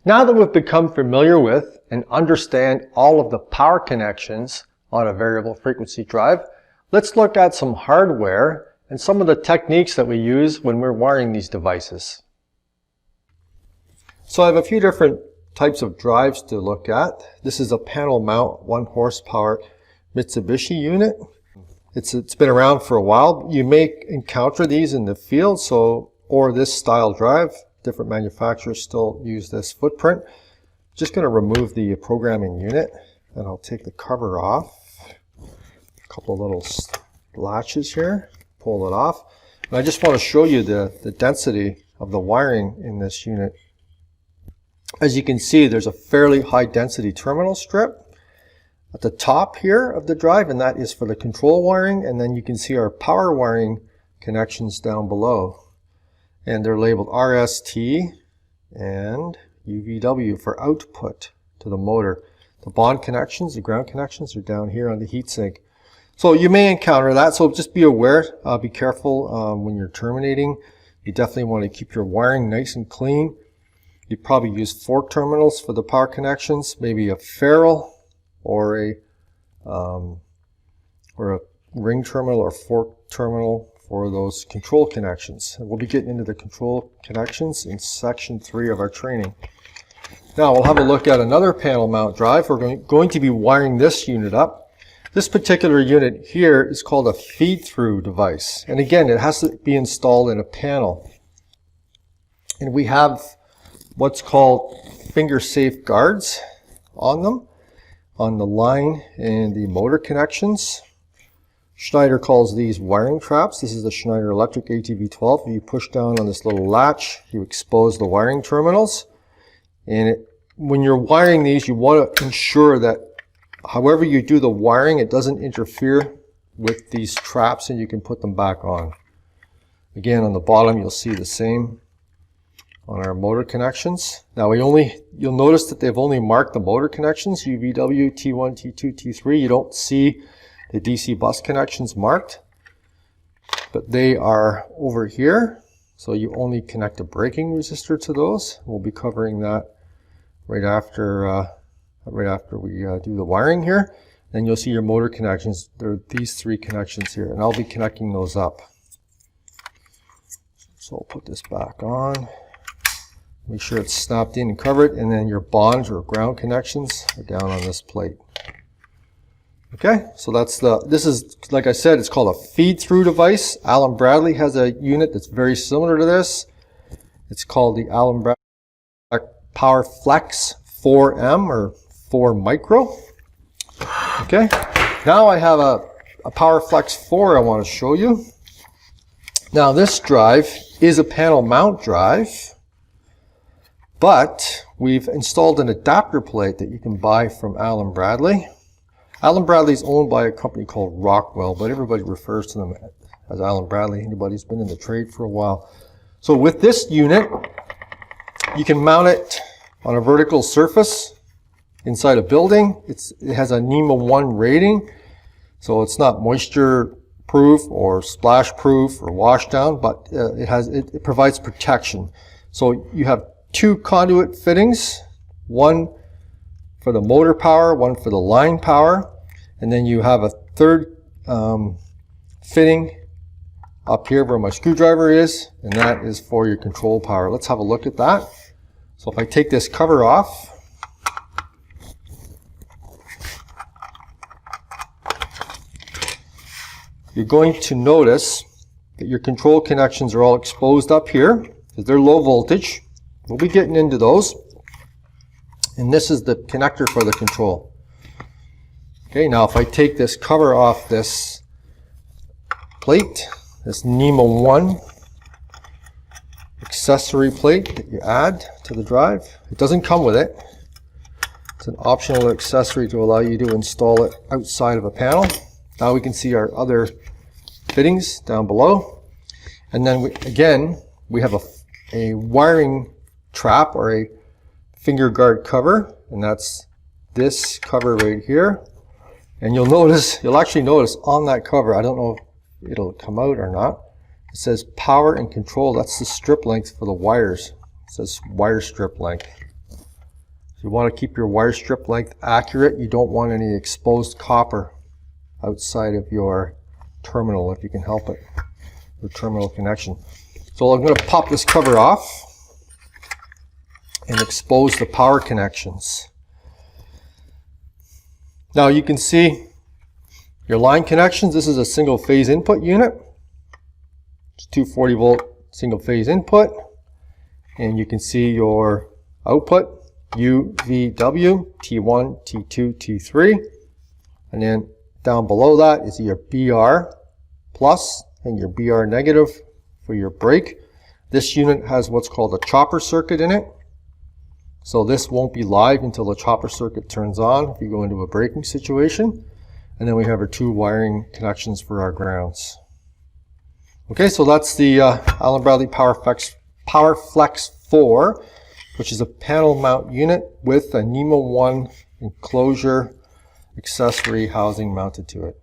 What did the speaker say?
Now that we've become familiar with and understand all of the power connections on a variable frequency drive, let's look at some hardware and some of the techniques that we use when we're wiring these devices. So I have a few different types of drives to look at. This is a panel mount 1 horsepower Mitsubishi unit. It's been around for a while. You may encounter these in the field, or this style drive. Different manufacturers still use this footprint. Just going to remove the programming unit, and I'll take the cover off. A couple of little latches here, pull it off. And I just want to show you the density of the wiring in this unit. As you can see, there's a fairly high density terminal strip at the top here of the drive, and that is for the control wiring. And then you can see our power wiring connections down below. And they're labeled RST and UVW for output to the motor. The bond connections, the ground connections, are down here on the heatsink. So you may encounter that, so just be aware, be careful when you're terminating. You definitely want to keep your wiring nice and clean. You probably use 4 terminals for the power connections, maybe a ferrule or a ring terminal or fork terminal for those control connections. And we'll be getting into the control connections in section 3 of our training. Now we'll have a look at another panel mount drive. We're going to be wiring this unit up. This particular unit here is called a feed-through device. And again, it has to be installed in a panel. And we have what's called finger-safe guards on them, on the line and the motor connections. Schneider calls these wiring traps. This is the Schneider Electric ATV12. If you push down on this little latch, you expose the wiring terminals. And when you're wiring these, you want to ensure that however you do the wiring, it doesn't interfere with these traps, and you can put them back on. Again, on the bottom, you'll see the same on our motor connections. Now you'll notice that they've only marked the motor connections, UVW, T1, T2, T3. You don't see the DC bus connections marked, but they are over here. So you only connect a braking resistor to those. We'll be covering that right after we do the wiring here. Then you'll see your motor connections. There are these 3 connections here, and I'll be connecting those up. So I'll put this back on. Make sure it's snapped in and covered, and then your bonds or ground connections are down on this plate. Okay, so this is, like I said, it's called a feed-through device. Allen Bradley has a unit that's very similar to this. It's called the Allen Bradley Power Flex 4M or 4 Micro. Okay, now I have a Power Flex 4 I want to show you. Now this drive is a panel mount drive, but we've installed an adapter plate that you can buy from Allen Bradley. Allen Bradley is owned by a company called Rockwell, but everybody refers to them as Allen Bradley. Anybody who's been in the trade for a while. So with this unit, you can mount it on a vertical surface inside a building. It has a NEMA 1 rating, so it's not moisture proof or splash proof or wash down, but it provides protection. So you have 2 conduit fittings, one for the motor power, one for the line power, and then you have a 3rd fitting up here where my screwdriver is, and that is for your control power. Let's have a look at that. So if I take this cover off, you're going to notice that your control connections are all exposed up here because they're low voltage. We'll be getting into those. And this is the connector for the control. Okay, now if I take this cover off this plate, this NEMA 1 accessory plate that you add to the drive, it doesn't come with it. It's an optional accessory to allow you to install it outside of a panel. Now we can see our other fittings down below. And then we have a wiring trap or a finger guard cover, and that's this cover right here. And you'll actually notice on that cover, I don't know if it'll come out or not, it says power and control. That's the strip length for the wires. It says wire strip length. You want to keep your wire strip length accurate. You don't want any exposed copper outside of your terminal if you can help it, your terminal connection. So I'm going to pop this cover off and expose the power connections. Now you can see your line connections. This is a single phase input unit. It's 240 volt single phase input. And you can see your output. U, V, W, T1, T2, T3, and then down below that is your BR plus and your BR negative for your brake. This unit has what's called a chopper circuit in it, so this won't be live until the chopper circuit turns on if you go into a braking situation. And then we have our 2 wiring connections for our grounds. Okay, so that's the Allen Bradley PowerFlex 4, which is a panel mount unit with a NEMA 1 enclosure accessory housing mounted to it.